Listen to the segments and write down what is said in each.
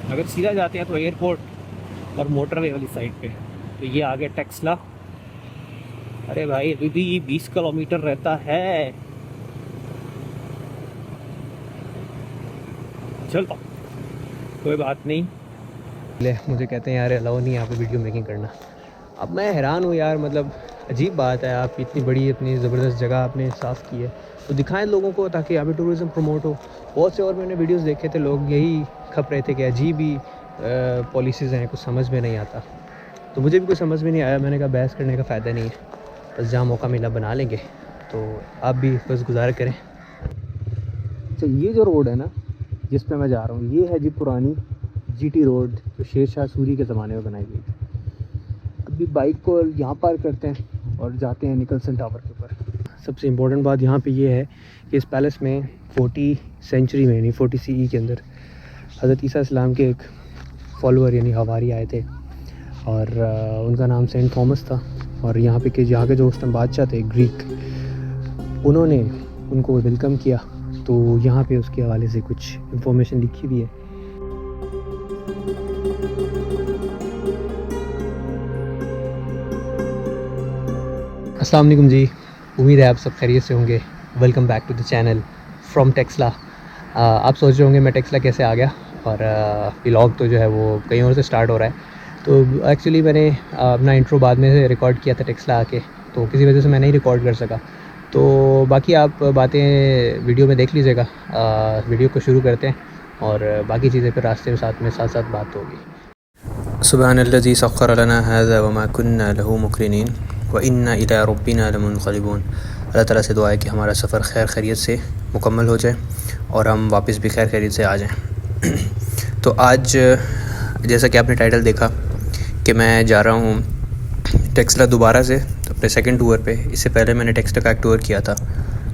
अगर सीधा जाते हैं तो एयरपोर्ट और मोटरवे वाली साइड पे। तो ये आगे टेक्सला। अरे भाई अभी भी 20 किलोमीटर रहता है। चलता, कोई बात नहीं। ले मुझे कहते हैं यार अलाउ नहीं यहाँ पे वीडियो मेकिंग करना। अब मैं हैरान हूँ यार, मतलब अजीब बात है, आप इतनी बड़ी इतनी ज़बरदस्त जगह आपने साफ़ की है तो दिखाएं लोगों को ताकि यहाँ पे टूरिज़्म प्रमोट हो। बहुत से और मैंने वीडियोस देखे थे, लोग यही खप रहे थे कि अजीब ही पॉलिसीज़ हैं, कुछ समझ में नहीं आता। तो मुझे भी कुछ समझ में नहीं आया, मैंने कहा बहस करने का फ़ायदा नहीं है, बस जहाँ मौका मिला बना लेंगे। तो आप भी बस गुज़ारा करें। अच्छा ये जो रोड है ना जिस पे मैं जा रहा हूँ, ये है जी पुरानी जीटी रोड जो शेर शाह सूरी के ज़माने में बनाई गई थी। अभी बाइक को यहाँ पार करते हैं और जाते हैं निकलसन टावर के ऊपर। सबसे इम्पोर्टेंट बात यहाँ पे ये है कि इस पैलेस में 40 सेंचुरी में यानी 40 CE के अंदर हज़रत ईसा इस्लाम के एक फॉलोअर यानी हवारी आए थे और उनका नाम सेंट थॉमस था। और यहाँ के जो उस टाइम बादशाह थे ग्रीक, उन्होंने उनको वेलकम किया। तो यहाँ पे उसके हवाले से कुछ इन्फॉर्मेशन लिखी हुई है। अस्सलाम वालेकुम जी, उम्मीद है आप सब खैरियत से होंगे। Welcome back to the channel from टेक्सला। आप सोच रहे होंगे मैं टेक्सला कैसे आ गया, और व्लॉग तो जो है वो कहीं और से स्टार्ट हो रहा है। तो एक्चुअली मैंने अपना इंट्रो बाद में से रिकॉर्ड किया था टेक्सला आके, तो किसी वजह से मैं नहीं रिकॉर्ड कर सका। तो बाकी आप बातें वीडियो में देख लीजिएगा। वीडियो को शुरू करते हैं और बाकी चीज़ें फिर रास्ते में साथ साथ बात होगी। सुब्हानल्लज़ी सख्खर लना हाज़ा वमा कुन्ना लहू मुक़रिनीन व इन्ना इला रब्बिना लमुनक़लिबून। अल्लाह ताला से दुआ है कि हमारा सफ़र खैर खैरियत से मुकम्मल हो जाए और हम वापस भी खैर खैरियत से आ जाएं। तो आज जैसा कि आपने टाइटल देखा कि मैं जा रहा हूँ टेक्सला दोबारा से अपने सेकंड टूर पे। इससे पहले मैंने टेक्सला का एक टूर किया था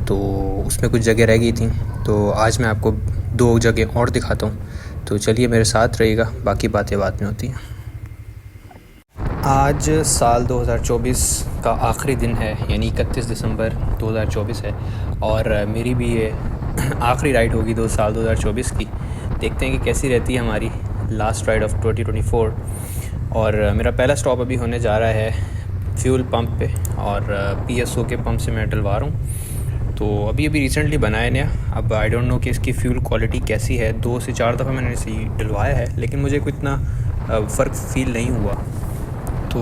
तो उसमें कुछ जगह रह गई थी, तो आज मैं आपको 2 जगह और दिखाता हूँ। तो चलिए मेरे साथ रहिएगा, बाकी बातें बाद में होती हैं। आज साल 2024 का आखिरी दिन है, यानी 31 दिसंबर 2024 है और मेरी भी ये आखिरी राइड होगी साल 2024 की। देखते हैं कि कैसी रहती है हमारी लास्ट राइड ऑफ 2024। और मेरा पहला स्टॉप अभी होने जा रहा है फ्यूल पंप पे, और PSO के पंप से मैं डलवा रहा हूँ। तो अभी रिसेंटली बनाया नया, अब आई डोंट नो कि इसकी फ्यूल क्वालिटी कैसी है। 2 से 4 दफ़ा मैंने इसे डलवाया है लेकिन मुझे कोई इतना फ़र्क फ़ील नहीं हुआ। तो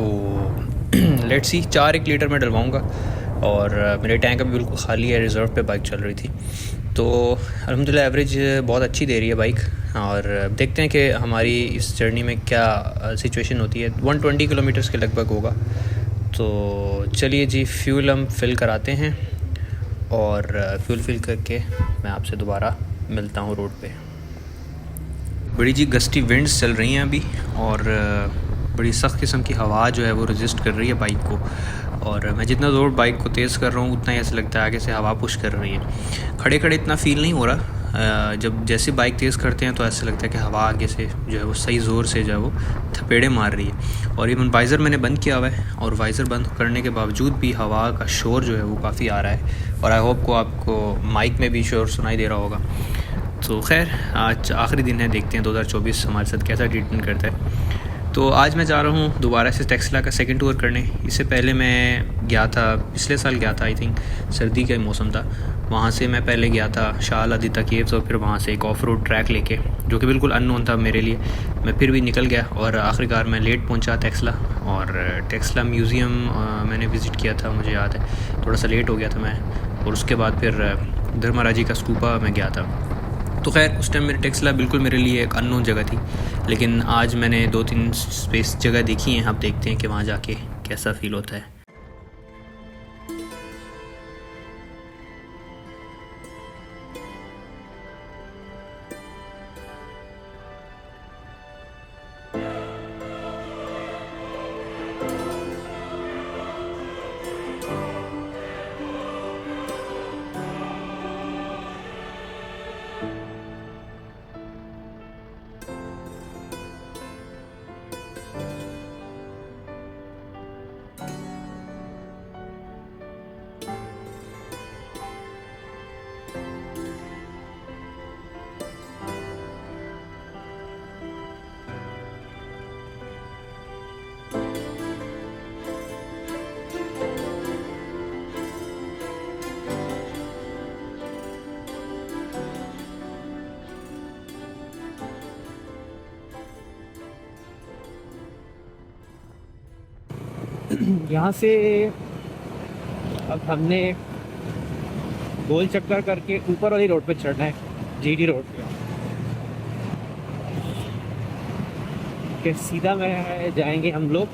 लेट्स सी, 1 लीटर में डलवाऊँगा और मेरे टैंक अभी बिल्कुल खाली है, रिज़र्व पे बाइक चल रही थी। तो अल्हम्दुलिल्लाह एवरेज बहुत अच्छी दे रही है बाइक। और देखते हैं कि हमारी इस जर्नी में क्या सिचुएशन होती है। 120 किलोमीटर्स के लगभग होगा। तो चलिए जी, फ्यूल हम फिल कराते हैं और फ्यूल फिल करके मैं आपसे दोबारा मिलता हूँ रोड पे। बड़ी जी गस्टी विंड्स चल रही हैं अभी और बड़ी सख्त किस्म की हवा जो है वो रजिस्ट कर रही है बाइक को। और मैं जितना ज़ोर बाइक को तेज़ कर रहा हूँ उतना ही ऐसा लगता है आगे से हवा पुश कर रही है। खड़े खड़े इतना फ़ील नहीं हो रहा। जब जैसे बाइक तेज़ करते हैं तो ऐसा लगता है कि हवा आगे से जो है वो सही ज़ोर से जो है वो थपेड़े मार रही है। और इवन वाइज़र मैंने बंद किया हुआ है और वाइज़र बंद करने के बावजूद भी हवा का शोर जो है वो काफ़ी आ रहा है। और आई होप को आपको माइक में भी शोर सुनाई दे रहा होगा। तो खैर आज आखिरी दिन है, देखते हैं 2024 हमारे साथ कैसा ट्रीटमेंट करता है। तो आज मैं जा रहा हूँ दोबारा से टेक्सला का सेकंड टूर करने। इससे पहले मैं गया था, पिछले साल गया था, आई थिंक सर्दी का मौसम था। वहाँ से मैं पहले गया था शाह अल-आदिता केव्स और फिर वहाँ से एक ऑफ रोड ट्रैक लेके, जो कि बिल्कुल अननोन था मेरे लिए। मैं फिर भी निकल गया और आखिरकार मैं लेट पहुँचा टेक्सला। और टेक्सला म्यूज़ियम मैंने विज़िट किया था, मुझे याद है थोड़ा सा लेट हो गया था मैं। और उसके बाद फिर धर्मराजी का स्तूपा में गया था। तो खैर उस टाइम मेरे टेक्सला बिल्कुल मेरे लिए एक अननोन जगह थी, लेकिन आज मैंने 2-3 स्पेस जगह देखी हैं। अब देखते हैं कि वहाँ जाके कैसा फ़ील होता है। यहाँ से अब हमने गोल चक्कर करके ऊपर वाली रोड पे चढ़ना है, जीडी रोड पे। कि सीधा में जाएंगे हम लोग।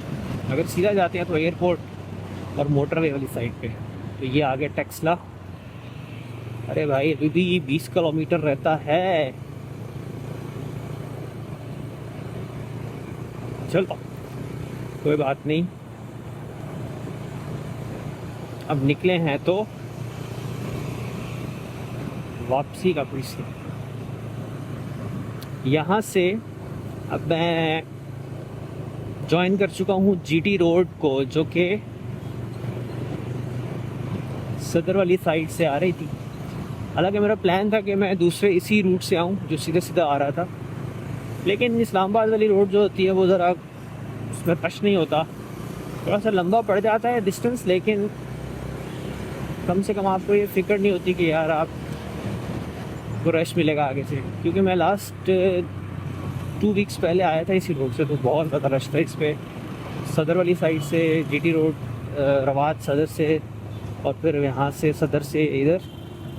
अगर सीधा जाते हैं तो एयरपोर्ट और मोटरवे वाली साइड पे। तो ये आगे टेक्सला। अरे भाई अभी भी 20 किलोमीटर रहता है। चलो कोई बात नहीं, अब निकले हैं तो वापसी का कोई सीन। यहाँ से अब मैं ज्वाइन कर चुका हूँ जीटी रोड को, जो कि सदर वाली साइड से आ रही थी। हालांकि मेरा प्लान था कि मैं दूसरे इसी रूट से आऊँ जो सीधा सीधा आ रहा था, लेकिन इस्लामाबाद वाली रोड जो होती है वो ज़रा उसमें टच नहीं होता, थोड़ा सा लंबा पड़ जाता है डिस्टेंस। लेकिन कम से कम आपको ये फिक्र नहीं होती कि यार आपको रश मिलेगा आगे से। क्योंकि मैं लास्ट 2 वीक्स पहले आया था इसी रोड से, तो बहुत ज़्यादा रश था इस पर। सदर वाली साइड से जीटी रोड, रवात सदर से, और फिर यहाँ से सदर से इधर,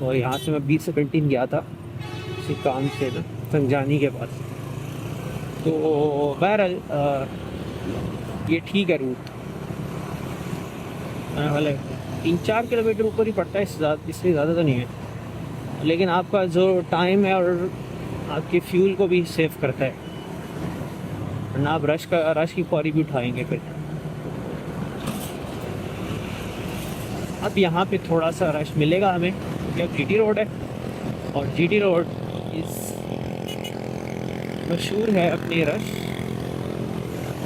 और यहाँ से मैं 20 से कैंटीन गया था इसी काम से ना, संजानी के पास। तो बहरहाल ये ठीक है रूट। वाले 3-4 किलोमीटर ऊपर ही पड़ता है, इससे ज़्यादा तो नहीं है, लेकिन आपका जो टाइम है और आपके फ्यूल को भी सेव करता है, वरना आप रश की पौड़ी भी उठाएंगे फिर। अब यहाँ पे थोड़ा सा रश मिलेगा हमें, क्योंकि अब जीटी रोड है, और जीटी रोड इस मशहूर है अपनी रश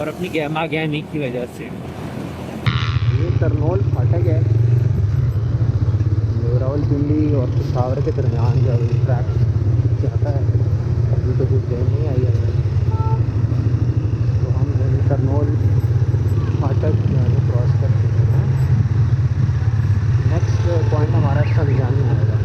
और अपनी गहमा गहमी की वजह से। ये करनौल फाटक है, रावलपिंडी और पिशावर के दरमियान जब ट्रैक जाता है। अभी तो कुछ ट्रेन नहीं आई है, तो हम करनौल फाटक क्रॉस कर चुके हैं। नेक्स्ट पॉइंट हमारा संजानी आएगा।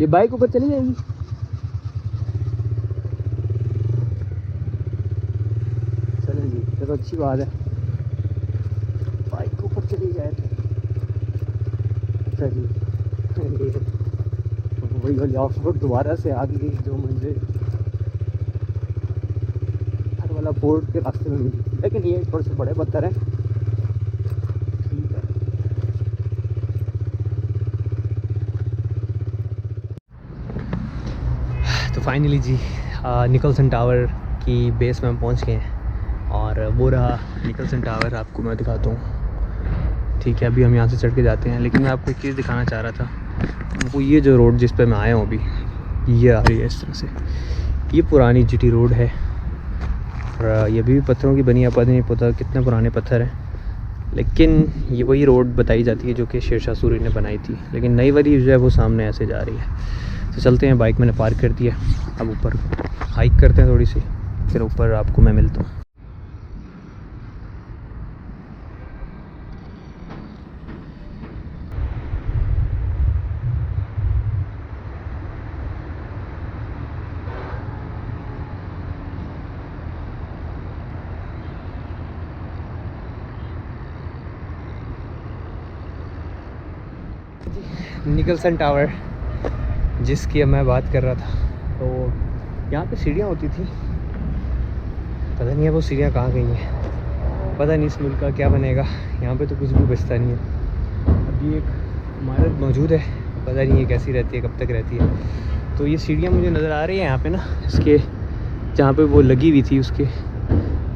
ये बाइक ऊपर चली जाएगी। चलें जी, ये तो अच्छी बात है, बाइक ऊपर चली जाए तो। अच्छा जी, वही वाली ऑफ रोड दोबारा से आ गई जो मुझे हर वाला बोर्ड के रास्ते में मिली, लेकिन ये थोड़े से बड़े पत्थर हैं। तो फाइनली जी निकलसन टावर की बेस में हम पहुंच गए हैं, और वो रहा निकलसन टावर, आपको मैं दिखाता हूँ। ठीक है, अभी हम यहाँ से चढ़ के जाते हैं, लेकिन मैं आपको एक चीज़ दिखाना चाह रहा था। वो ये जो रोड जिस पे मैं आया हूँ अभी, ये आ रही है इस तरह से, ये पुरानी जीटी रोड है, और ये भी पत्थरों की बनी है, पता नहीं पता कितने पुराने पत्थर हैं, लेकिन ये वही रोड बताई जाती है जो कि शेरशाह सूरी ने बनाई थी। लेकिन नई वाली जो है वो सामने ऐसे जा रही है। तो चलते हैं, बाइक मैंने पार्क कर दिया, अब ऊपर हाइक करते हैं थोड़ी सी, फिर ऊपर आपको मैं मिलता हूँ। निकलसन टावर जिसकी अब मैं बात कर रहा था, तो यहाँ पे सीढ़ियाँ होती थी, पता नहीं है वो सीढ़ियाँ कहाँ गई हैं, पता नहीं इस मुल्क का क्या बनेगा। यहाँ पे तो कुछ भी बचता नहीं है। अब ये एक इमारत मौजूद है, पता नहीं ये कैसी रहती है, कब तक रहती है। तो ये सीढ़ियाँ मुझे नज़र आ रही हैं यहाँ पे ना, इसके जहाँ पे वो लगी हुई थी उसके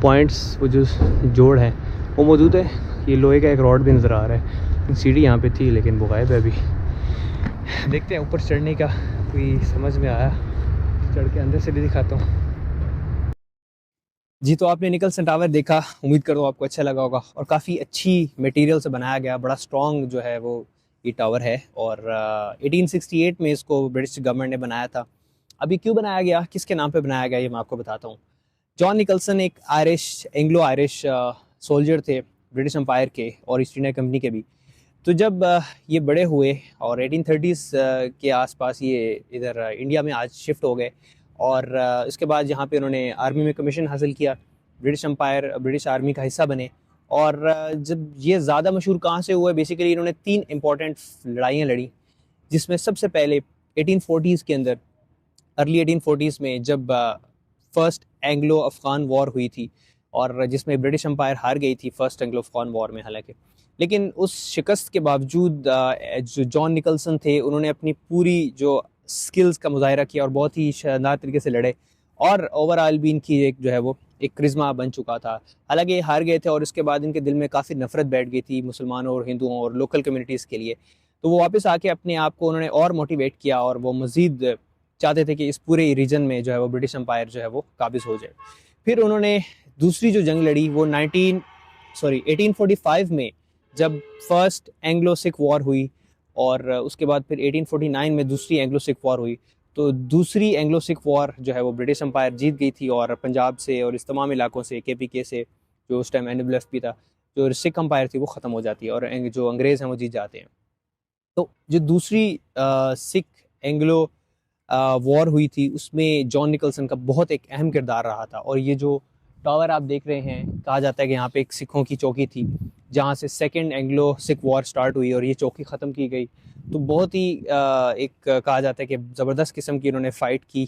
पॉइंट्स, वो जो जोड़ है वो मौजूद है। ये लोहे का एक रॉड भी नज़र आ रहा है। सीढ़ी यहाँ पे थी लेकिन वो गायब है अभी। देखते हैं ऊपर चढ़ने का कोई समझ में आया, चढ़ के अंदर से भी दिखाता हूँ। जी, तो आपने निकलसन टावर देखा, उम्मीद करो आपको अच्छा लगा होगा और काफ़ी अच्छी मटेरियल से बनाया गया, बड़ा स्ट्रॉन्ग जो है वो ये टावर है। और 1868 में इसको ब्रिटिश गवर्नमेंट ने बनाया था। अभी क्यों बनाया गया, किसके नाम पे बनाया गया, ये मैं आपको बताता हूँ। जॉन निकलसन एक एंग्लो आयरिश सोल्जर थे ब्रिटिश एम्पायर के और ईस्ट इंडिया कंपनी के भी। तो जब ये बड़े हुए और 1830s के आसपास ये इधर इंडिया में आज शिफ्ट हो गए और इसके बाद यहाँ पे उन्होंने आर्मी में कमीशन हासिल किया, ब्रिटिश आर्मी का हिस्सा बने। और जब ये ज़्यादा मशहूर कहाँ से हुआ, बेसिकली इन्होंने 3 इम्पॉर्टेंट लड़ाइयाँ लड़ी, जिसमें सबसे पहले 1840s के अंदर, अर्ली 1840s में जब फर्स्ट एंग्लो अफ़गान वॉर हुई थी और जिसमें ब्रिटिश एम्पायर हार गई थी फर्स्ट एंग्लो अफ़गान वॉर में हालांकि। लेकिन उस शिकस्त के बावजूद जो जॉन निकलसन थे उन्होंने अपनी पूरी जो स्किल्स का मुजाहरा किया और बहुत ही शानदार तरीके से लड़े और ओवरऑल भी इनकी एक जो है वो एक क्रिज्मा बन चुका था। हालांकि ये हार गए थे और इसके बाद इनके दिल में काफ़ी नफरत बैठ गई थी मुसलमानों और हिंदुओं और लोकल कम्युनिटीज़ के लिए। तो वो वापस आके अपने आप को उन्होंने और मोटिवेट किया और वो मज़ीद चाहते थे कि इस पूरे रीजन में जो है वो ब्रिटिश एम्पायर जो है वो काबिज हो जाए। फिर उन्होंने दूसरी जो जंग लड़ी वो 1845 में जब फर्स्ट एंग्लो सिख वॉर हुई और उसके बाद फिर 1849 में दूसरी एंग्लो सिख वॉर हुई। तो दूसरी एंग्लो सिख वॉर जो है वो ब्रिटिश एम्पायर जीत गई थी और पंजाब से और इस तमाम इलाकों से, KPK से, जो उस टाइम NWFP था, जो सिख एम्पायर थी वो ख़त्म हो जाती है और जो अंग्रेज़ हैं वो जीत जाते हैं। तो जो दूसरी सिख एंग्लो वॉर हुई थी उसमें जॉन निकलसन का बहुत एक अहम किरदार रहा था। और ये जो टावर आप देख रहे हैं, कहा जाता है कि यहाँ पे एक सिखों की चौकी थी जहाँ से second Anglo Sikh war start हुई और ये चौकी ख़त्म की गई। तो बहुत ही एक कहा जाता है कि ज़बरदस्त किस्म की उन्होंने फ़ाइट की।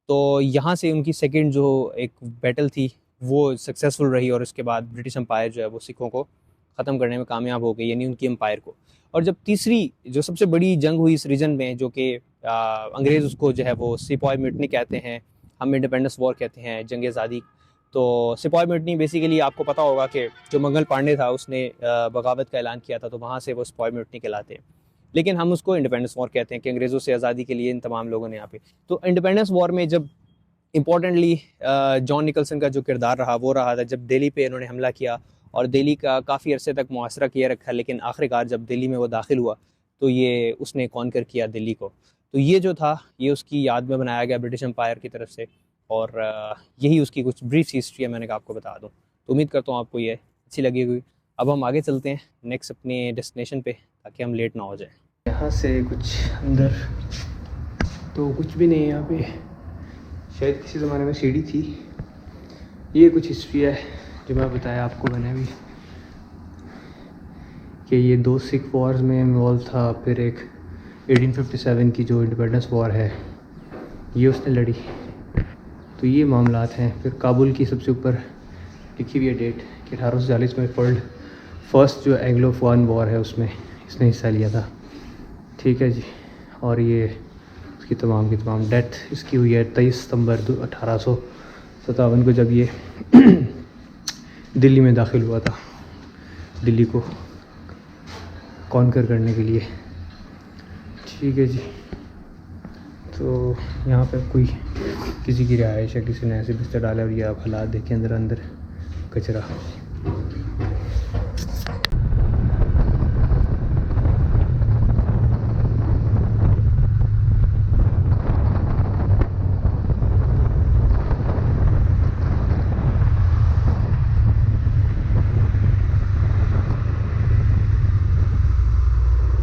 तो यहाँ से उनकी सेकेंड जो एक बैटल थी वो सक्सेसफुल रही और उसके बाद ब्रिटिश एम्पायर जो है वो सिखों को ख़त्म करने में कामयाब हो गई, यानी उनकी एम्पायर को। और जब तीसरी जो सबसे बड़ी जंग हुई इस रीजन में, जो कि अंग्रेज़ उसको जो है वो सिपाही म्यूटनी कहते हैं, हम इंडिपेंडेंस वॉर कहते हैं, जंग आज़ादी। तो सिपाही म्यूटनी बेसिकली आपको पता होगा कि जो मंगल पांडे था उसने बगावत का ऐलान किया था, तो वहाँ से वो सिपाही म्यूटनी कहलाते हैं। लेकिन हम उसको इंडिपेंडेंस वॉर कहते हैं कि अंग्रेज़ों से आज़ादी के लिए इन तमाम लोगों ने यहाँ पे। तो इंडिपेंडेंस वॉर में जब इम्पोर्टेंटली जॉन निकलसन का जो किरदार रहा वो रहा था जब दिल्ली पे इन्होंने हमला किया और दिल्ली का काफ़ी अरसे तक मुआसरा किया रखा, लेकिन आखिरकार जब दिल्ली में वो दाखिल हुआ तो ये उसने कॉन्कर किया दिल्ली को। तो ये जो था ये उसकी याद में बनाया गया ब्रिटिश एम्पायर की तरफ से और यही उसकी कुछ ब्रीफ हिस्ट्री है, मैंने कहा आपको बता दूँ। तो उम्मीद करता हूँ आपको ये अच्छी लगी हुई। अब हम आगे चलते हैं नेक्स्ट अपने डेस्टिनेशन पे ताकि हम लेट ना हो जाए। यहाँ से कुछ अंदर तो कुछ भी नहीं है यहाँ पे, शायद किसी ज़माने में सीढ़ी थी। ये कुछ हिस्ट्री है जो मैं बताया आपको मैंने भी कि ये 2 सिख वॉर्स में इन्वॉल्व था। फिर एक 1857 की जो इंडिपेंडेंस वॉर है ये उसने लड़ी। तो ये मामलात हैं। फिर काबुल की सबसे ऊपर लिखी हुई है डेट कि 1840 में फर्स्ट जो एंग्लो अफ़गान वॉर है उसमें इसने हिस्सा लिया था। ठीक है जी। और ये उसकी तमाम की तमाम डेथ इसकी हुई है 23 सितंबर 1857 को, जब ये दिल्ली में दाखिल हुआ था दिल्ली को कॉन्कर करने के लिए। ठीक है जी। तो यहाँ पे कोई किसी की रिहाइश है, किसी ने ऐसे बिस्तर डाला और ये आप हालात देखें, अंदर कचरा।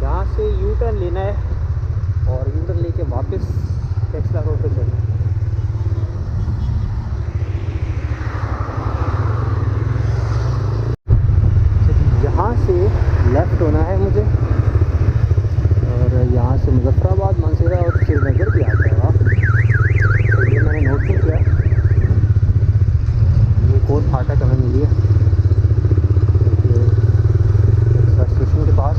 यहाँ से यू टर्न लेना है और यू टर्न लेके वापस टेक्सला रोड पे चलना है। यहाँ से लेफ़्ट होना है मुझे और यहाँ से मुजफ्फराबाद, मानसेरा और श्रीनगर भी आ जाएगा। तो ये मैंने नोट नहीं किया। ये एक और फाटक हमें मिली है स्टेशन के पास।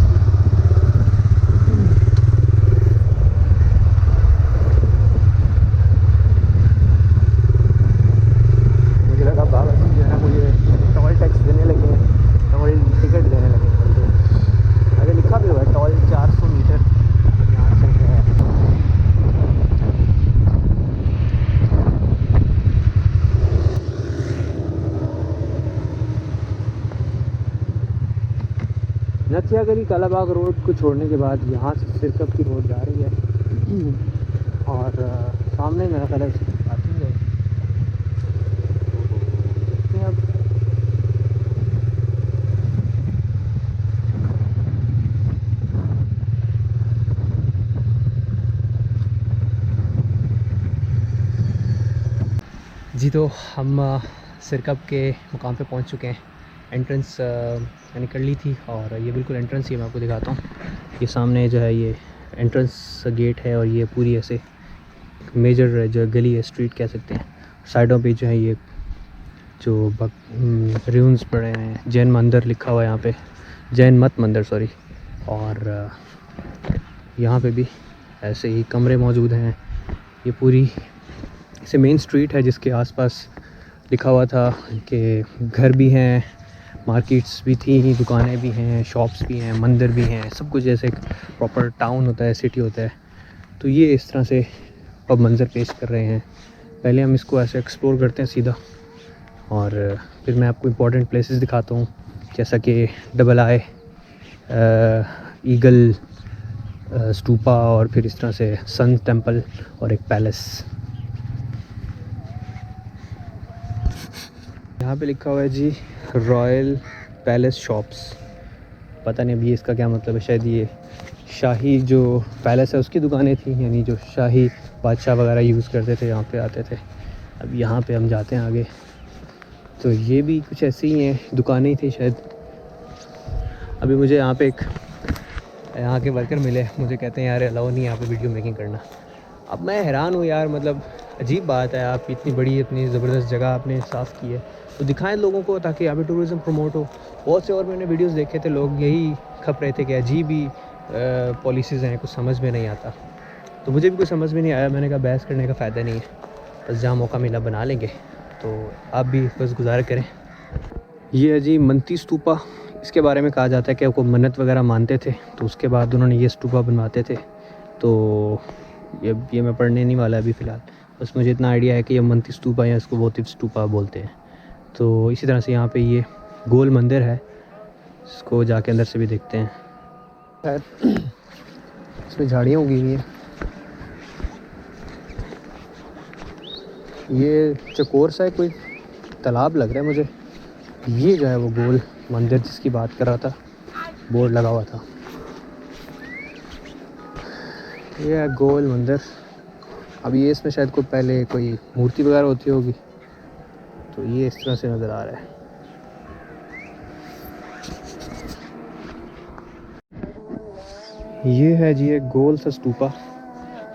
नथिया गली कालाबाग रोड को छोड़ने के बाद यहाँ से सिरकप की रोड जा रही है और सामने मेरा ख्याल है पार्किंग है। देखते हैं अब। जी तो हम सिरकप के मुकाम पे पहुंच चुके हैं। एंट्रेंस मैंने कर ली थी और ये बिल्कुल एंट्रेंस ही मैं आपको दिखाता हूँ। ये सामने जो है ये एंट्रेंस गेट है और ये पूरी ऐसे मेजर जो गली है, स्ट्रीट कह सकते हैं। साइडों पे जो है ये जो रून्स पड़े हैं, जैन मंदिर लिखा हुआ है यहाँ पे, जैन मत मंदिर सॉरी। और यहाँ पे भी ऐसे ही कमरे मौजूद हैं। ये पूरी ऐसे मेन स्ट्रीट है जिसके आसपास लिखा हुआ था कि घर भी हैं, मार्केट्स भी थी, दुकानें भी हैं, शॉप्स भी हैं, मंदिर भी हैं, सब कुछ जैसे एक प्रॉपर टाउन होता है, सिटी होता है। तो ये इस तरह से अब मंज़र पेश कर रहे हैं। पहले हम इसको ऐसे एक्सप्लोर करते हैं सीधा और फिर मैं आपको इम्पोर्टेंट प्लेसेस दिखाता हूँ, जैसा कि डबल आई ईगल स्टूपा और फिर इस तरह से सन टेम्पल और एक पैलेस। यहाँ पे लिखा हुआ है जी रॉयल पैलेस शॉप्स। पता नहीं अभी इसका क्या मतलब है, शायद ये शाही जो पैलेस है उसकी दुकानें थी, यानी जो शाही बादशाह वगैरह यूज़ करते थे, यहाँ पे आते थे। अब यहाँ पे हम जाते हैं आगे, तो ये भी कुछ ऐसे ही हैं, दुकानें ही थी शायद। अभी मुझे यहाँ पे एक यहाँ के वर्कर मिले, मुझे कहते हैं यार अलाउ नहीं यहाँ पे वीडियो मेकिंग करना। अब मैं हैरान हूँ यार, मतलब अजीब बात है, आप इतनी बड़ी इतनी ज़बरदस्त जगह आपने साफ़ की है तो दिखाएं लोगों को ताकि यहाँ पे टूरिज़्म प्रमोट हो। बहुत से और मैंने वीडियोस देखे थे, लोग यही खप रहे थे कि अजीब ही पॉलिसीज़ हैं, कुछ समझ में नहीं आता। तो मुझे भी कुछ समझ में नहीं आया, मैंने कहा बहस करने का फ़ायदा नहीं है, बस जहाँ मौका मिला बना लेंगे। तो आप भी बस गुज़ार करें। ये है जी मंती स्तूपा, इसके बारे में कहा जाता है कि वो मन्नत वगैरह मानते थे तो उसके बाद उन्होंने ये स्तूपा बनवाते थे। तो ये मैं पढ़ने नहीं वाला अभी फ़िलहाल, बस मुझे इतना आइडिया है कि ये मंती स्तूपा या इसको वोटिव स्तूपा बोलते हैं। तो इसी तरह से यहाँ पे ये गोल मंदिर है, इसको जाके अंदर से भी देखते हैं। इसमें झाड़ियाँ उगी हुई हैं। ये चकोर सा है, कोई तालाब लग रहा है मुझे। ये जो है वो गोल मंदिर जिसकी बात कर रहा था, बोर्ड लगा हुआ था, ये है गोल मंदिर। अब ये इसमें शायद कोई पहले कोई मूर्ति वगैरह होती होगी, तो ये इस तरह से नज़र आ रहा है। ये है जी एक गोल सा स्तूपा,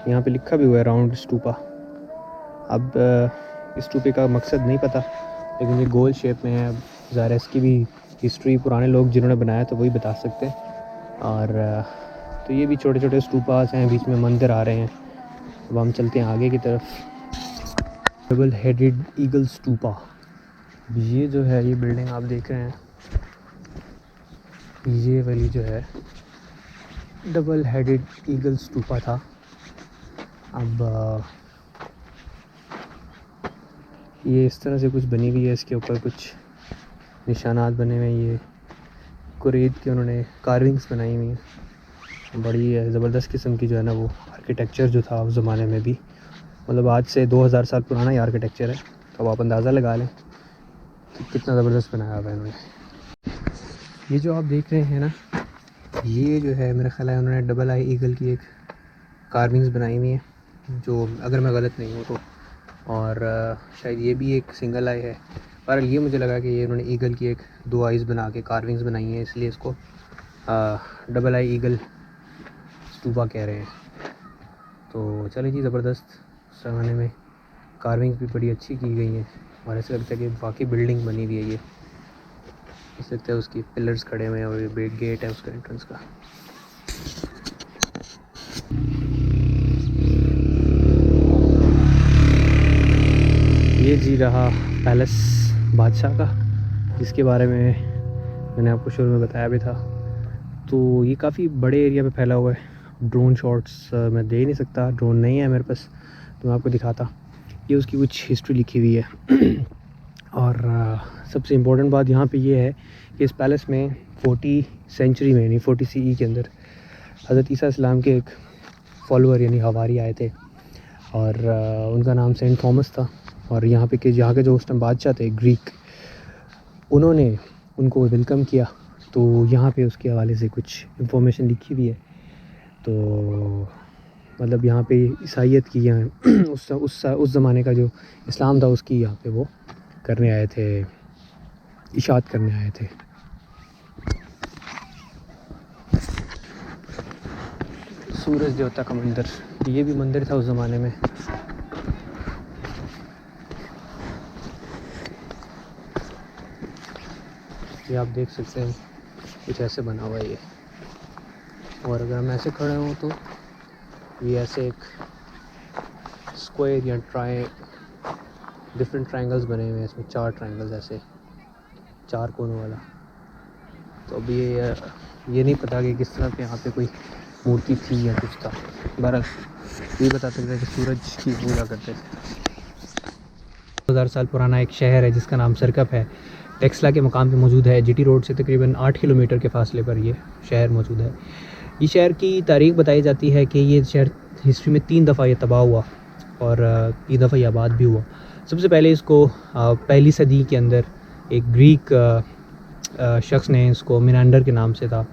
यहाँ पे लिखा भी हुआ है राउंड स्तूपा। अब इस स्तूपे का मकसद नहीं पता, लेकिन ये गोल शेप में है। अब ज़ाहिर है इसकी भी हिस्ट्री पुराने लोग जिन्होंने बनाया था वही बता सकते हैं। और तो ये भी छोटे छोटे स्तूपास हैं, बीच में मंदिर आ रहे हैं। अब हम चलते हैं आगे की तरफ। डबल हेडेड ईगल स्तूपा, ये जो है ये बिल्डिंग आप देख रहे हैं, ये वाली जो है डबल हेडेड ईगल स्तूपा था। अब ये इस तरह से कुछ बनी हुई है, इसके ऊपर कुछ निशानात बने हुए हैं, ये कुरेद के उन्होंने कार्विंग्स बनाई हुई हैं। बड़ी ज़बरदस्त किस्म की जो है ना वो आर्किटेक्चर जो था उस ज़माने में भी, मतलब आज से 2000 साल पुराना ही आर्किटेक्चर है। तो आप अंदाज़ा लगा लें कि कितना ज़बरदस्त बनाया हुआ है इन्होंने। ये जो आप देख रहे हैं ना, ये जो है मेरा ख्याल है उन्होंने डबल आई ईगल की एक कार्विंग्स बनाई हुई है, जो अगर मैं गलत नहीं हूँ तो। और शायद ये भी एक सिंगल आई है, पर ये मुझे लगा कि ये उन्होंने ईगल की एक 2 आइज़ बना के कार्विंग्स बनाई हैं, इसलिए इसको डबल आई ईगल स्तूपा कह रहे हैं। तो चले जी, ज़बरदस्त। उस ज़माने में कार्विंग्स भी बड़ी अच्छी की गई हैं और ऐसा लगता है कि बाकी बिल्डिंग बनी हुई है। ये इस लगता है उसकी पिलर्स खड़े हुए हैं और ये गेट है उसका एंट्रेंस का। ये जी रहा पैलेस बादशाह का, जिसके बारे में मैंने आपको शुरू में बताया भी था। तो ये काफ़ी बड़े एरिया पे फैला हुआ है। ड्रोन शॉट्स मैं दे नहीं सकता, ड्रोन नहीं है मेरे पास, तो मैं आपको दिखाता। ये उसकी कुछ हिस्ट्री लिखी हुई है और सबसे इम्पोर्टेंट बात यहाँ पे ये है कि इस पैलेस में 40 सेंचुरी में यानी 40 CE के अंदर हज़रत ईसा इस्लाम के एक फॉलोअर यानी हवारी आए थे और उनका नाम सेंट थॉमस था। और यहाँ के जो उस टाइम बादशाह थे ग्रीक, उन्होंने उनको वेलकम किया। तो यहाँ पे उसके हवाले से कुछ इन्फॉर्मेशन लिखी हुई है। तो मतलब यहाँ पे ईसाइयत की उस ज़माने का जो इस्लाम था उसकी यहाँ पे वो करने आए थे, इशाअत करने आए थे। सूरज देवता का मंदिर, ये भी मंदिर था उस ज़माने में। ये आप देख सकते हैं कुछ ऐसे बना हुआ है ये। और अगर हम ऐसे खड़े हों तो ये ऐसे एक स्क्वायर या डिफरेंट ट्रायंगल्स बने हुए हैं। इसमें 4 ट्रायंगल्स ऐसे 4 कोनों वाला। तो अब ये नहीं पता कि किस तरह पे यहाँ पे कोई मूर्ति थी या कुछ था। बहरहाल ये बता सकते हैं कि सूरज की पूजा करते थे। 2000 साल पुराना एक शहर है जिसका नाम सरकप है, टेक्सला के मकाम पे मौजूद है। जीटी रोड से तकरीबन 8 किलोमीटर के फासले पर ये शहर मौजूद है। ये शहर की तारीख बताई जाती है कि ये शहर हिस्ट्री में 3 दफ़ा ये तबाह हुआ और 3 दफ़ा ये आबाद भी हुआ। सबसे पहले इसको पहली सदी के अंदर एक ग्रीक शख्स ने, इसको मिनांडर के नाम से था,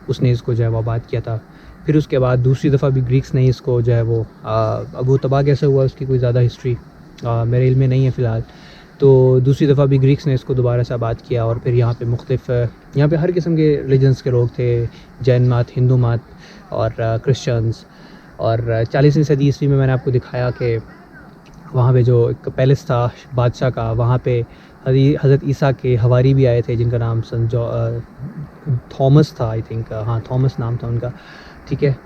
उसने इसको जो है वो आबाद किया था। फिर उसके बाद दूसरी दफ़ा भी ग्रीक्स ने इसको जो है वो अब वो तबाह कैसे हुआ उसकी कोई ज़्यादा हिस्ट्री मेरे इल्म में नहीं है फ़िलहाल। तो दूसरी दफ़ा भी ग्रीक्स ने इसको दोबारा से आबाद किया और फिर यहाँ पे हर किस्म के रिलीजन्स के लोग थे, जैन मत, हिंदू मत और क्रिश्चियंस। और 40वीं सदी ईस्वी में मैंने आपको दिखाया कि वहाँ पे जो एक पैलेस था बादशाह का, वहाँ पे हज़रत ईसा के हवारी भी आए थे जिनका नाम थॉमस था, आई थिंक, हाँ थॉमस नाम था उनका, ठीक है।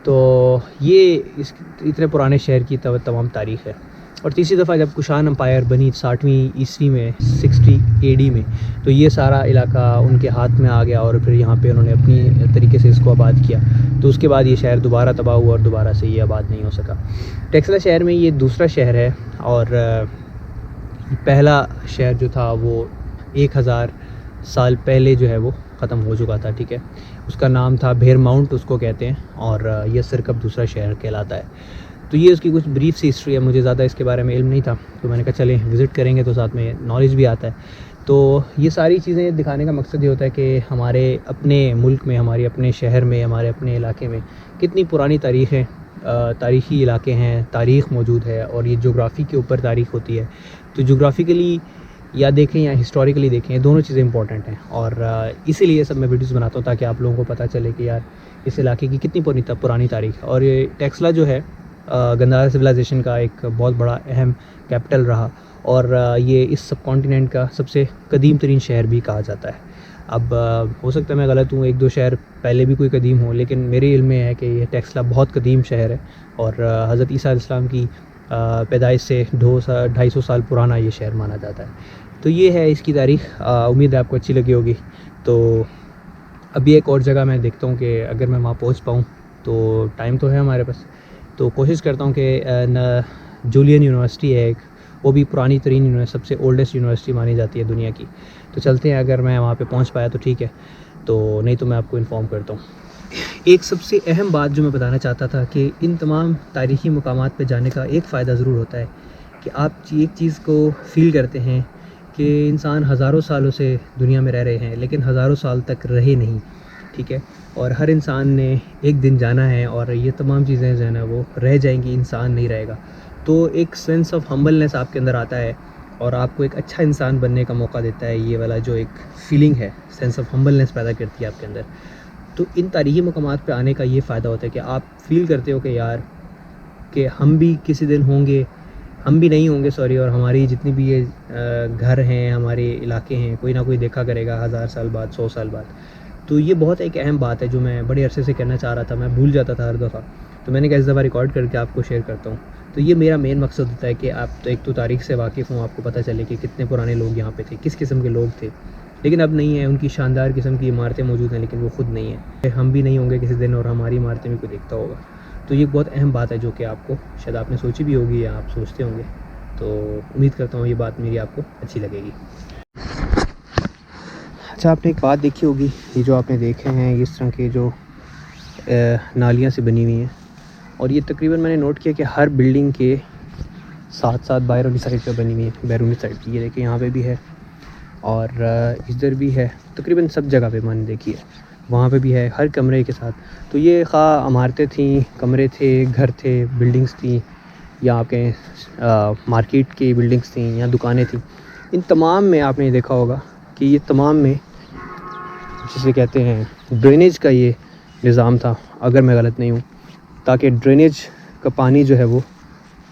तो ये इस इतने पुराने शहर की तमाम तारीख़ है। और तीसरी दफ़ा जब कुशान एम्पायर बनी 60वीं ईस्वी में 60 AD में, तो ये सारा इलाका उनके हाथ में आ गया और फिर यहाँ पे उन्होंने अपनी तरीके से इसको आबाद किया। तो उसके बाद ये शहर दोबारा तबाह हुआ और दोबारा से ये आबाद नहीं हो सका। टेक्सला शहर में ये दूसरा शहर है और पहला शहर जो था वो 1000 साल पहले जो है वो ख़त्म हो चुका था, ठीक है। उसका नाम था भेर माउंट उसको कहते हैं और ये सिरकप दूसरा शहर कहलाता है। तो ये उसकी कुछ ब्रीफ सी हिस्ट्री है, मुझे ज़्यादा इसके बारे में इल्म नहीं था, तो मैंने कहा चलें विज़िट करेंगे तो साथ में नॉलेज भी आता है। तो ये सारी चीज़ें दिखाने का मकसद ये होता है कि हमारे अपने मुल्क में, हमारे अपने शहर में, हमारे अपने इलाके में कितनी पुरानी तारीख़ें, तारीख़ी इलाके हैं, तारीख़ मौजूद है और ये जोग्राफ़ी के ऊपर तारीख़ होती है। तो जोग्राफ़िकली या देखें या हिस्टोरिकली देखें, दोनों चीज़ें इंपॉर्टेंट हैं और इसीलिए सब मैं वीडियोज़ बनाता हूँ ताकि आप लोगों को पता चले कि यार इस इलाके की कितनी पुरानी तारीख़ है। और ये टेक्सला जो है गंधारा सिविलाइजेशन का एक बहुत बड़ा अहम कैपिटल रहा और ये इस सब कॉन्टिनेंट का सबसे कदीम तरीन शहर भी कहा जाता है। अब हो सकता है मैं गलत हूँ, 1-2 शहर पहले भी कोई कदीम हो, लेकिन मेरे इल्म में है कि ये टेक्सला बहुत कदीम शहर है और हज़रत ईसा अलैहिस्सलाम की पैदाइश से 250 साल पुराना ये शहर माना जाता है। तो ये है इसकी तारीख़। उम्मीद है आपको अच्छी लगी होगी। तो अभी एक और जगह मैं देखता हूँ कि अगर मैं वहाँ पहुँच पाऊँ, तो टाइम तो है हमारे पास, तो कोशिश करता हूँ कि जूलियन यूनिवर्सिटी है एक, वो भी पुरानी तरीन सबसे ओल्डेस्ट यूनिवर्सिटी मानी जाती है दुनिया की। तो चलते हैं, अगर मैं वहाँ पे पहुँच पाया तो ठीक है, तो नहीं तो मैं आपको इन्फॉर्म करता हूँ। एक सबसे अहम बात जो मैं बताना चाहता था कि इन तमाम तारीख़ी मकामात पे जाने का एक फ़ायदा ज़रूर होता है कि आप एक चीज़ को फ़ील करते हैं कि इंसान हज़ारों सालों से दुनिया में रह रहे हैं लेकिन हज़ारों साल तक रहे नहीं, ठीक है। और हर इंसान ने एक दिन जाना है और ये तमाम चीज़ें जो है ना वो रह जाएंगी, इंसान नहीं रहेगा। तो एक सेंस ऑफ हम्बलनेस आपके अंदर आता है और आपको एक अच्छा इंसान बनने का मौका देता है। ये वाला जो एक फ़ीलिंग है, सेंस ऑफ हम्बलनेस पैदा करती है आपके अंदर। तो इन तारीख़ी मकामात पे आने का ये फ़ायदा होता है कि आप फ़ील करते हो कि यार कि हम भी किसी दिन होंगे, हम भी नहीं होंगे सॉरी, और हमारी जितनी भी ये घर हैं, हमारे इलाके हैं, कोई ना कोई देखा करेगा 1000 साल बाद, 100 साल बाद। तो ये बहुत एक अहम बात है जो मैं बड़े अरसे से कहना चाह रहा था, मैं भूल जाता था हर दफ़ा। तो मैंने कहा इस दफ़ा रिकॉर्ड करके आपको शेयर करता हूँ। तो ये मेरा मेन मकसद होता है कि आप तो एक तो तारीख़ से वाकिफ़ हों, आपको पता चले कि कितने पुराने लोग यहाँ पे थे, किस किस्म के लोग थे, लेकिन अब नहीं है। उनकी शानदार किस्म की इमारतें मौजूद हैं लेकिन वो ख़ुद नहीं है। हम भी नहीं होंगे किसी दिन और हमारी इमारतें भी कोई देखता होगा। तो ये बहुत अहम बात है जो कि आपको शायद आपने सोची भी होगी या आप सोचते होंगे। तो उम्मीद करता हूँ ये बात मेरी आपको अच्छी लगेगी। अच्छा, आपने एक बात देखी होगी, ये जो आपने देखे हैं इस तरह के जो नालियाँ से बनी हुई हैं, और ये तकरीबन मैंने नोट किया कि हर बिल्डिंग के साथ साथ बैरूनी साइड पे बनी हुई है। बैरूनी साइड की ये देखिए, यहाँ पे भी है और इधर भी है, तकरीबन सब जगह पे मैंने देखी है। वहाँ पे भी है, हर कमरे के साथ। तो ये खा इमारतें थी, कमरे थे, घर थे, बिल्डिंग्स थी, या आपके मार्केट की बिल्डिंग्स थी, या दुकानें थी, इन तमाम में आपने देखा होगा कि ये तमाम में जिसे कहते हैं ड्रेनेज का ये निज़ाम था, अगर मैं गलत नहीं हूँ, ताकि ड्रेनेज का पानी जो है वो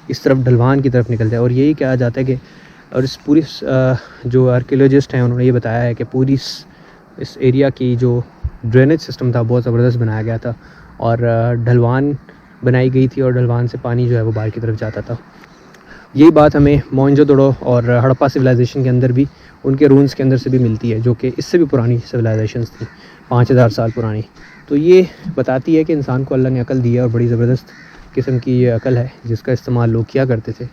इस तरफ ढलवान की तरफ निकल जाए। और यही कहा जाता है कि, और इस पूरी जो आर्कियोलॉजिस्ट हैं उन्होंने ये बताया है कि पूरी इस एरिया की जो ड्रेनेज सिस्टम था बहुत ज़बरदस्त बनाया गया था, और ढलवान बनाई गई थी, और ढलवान से पानी जो है वो बाहर की तरफ जाता था। यही बात हमें मोहनजोदड़ो और हड़प्पा सिविलाइजेशन के अंदर भी, उनके रूल्स के अंदर से भी मिलती है, जो कि इससे भी पुरानी सिविलाइजेशंस थी, 5000 साल पुरानी। तो ये बताती है कि इंसान को अल्लाह ने अकल दी है, और बड़ी ज़बरदस्त किस्म की ये अकल है जिसका इस्तेमाल लोग किया करते थे,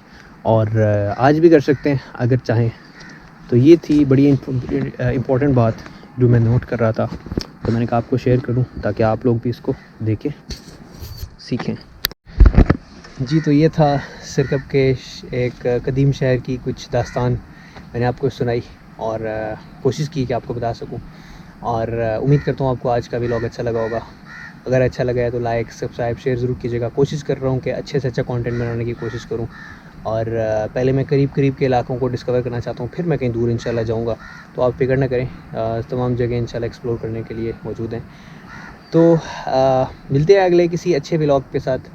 और आज भी कर सकते हैं अगर चाहें। तो ये थी बड़ी इम्पोर्टेंट बात जो मैं नोट कर रहा था, तो मैंने कहा आपको शेयर करूं ताकि आप लोग भी इसको देखें, सीखें। जी, तो ये था सिरकप के एक कदीम शहर की कुछ दास्तान मैंने आपको सुनाई, और कोशिश की कि आपको बता सकूं, और उम्मीद करता हूं आपको आज का व्लॉग अच्छा लगा होगा। अगर अच्छा लगा है तो लाइक, सब्सक्राइब, शेयर ज़रूर कीजिएगा। कोशिश कर रहा हूं कि अच्छे से अच्छा कंटेंट बनाने की कोशिश करूं, और पहले मैं करीब के इलाकों को डिस्कवर करना चाहता हूं, फिर मैं कहीं दूर इंशाल्लाह जाऊंगा। तो आप फिक्र ना करें, तमाम जगह इंशाल्लाह एक्सप्लोर करने के लिए मौजूद हैं। तो मिलते हैं अगले किसी अच्छे व्लॉग के साथ।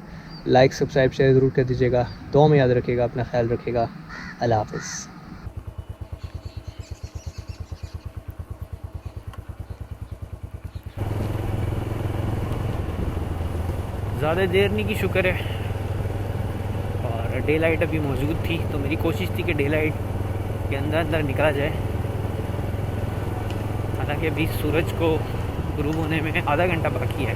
लाइक, सब्सक्राइब, शेयर ज़रूर कर दीजिएगा। दुआ में याद रखिएगा, अपना ख्याल रखिएगा। अल्लाह हाफ़िज़। ज़्यादा देर नहीं की शुक्र है, और डे लाइट अभी मौजूद थी, तो मेरी कोशिश थी कि डे लाइट के अंदर निकला जाए। हालांकि अभी सूरज को गुरूब होने में आधा घंटा बाकी है।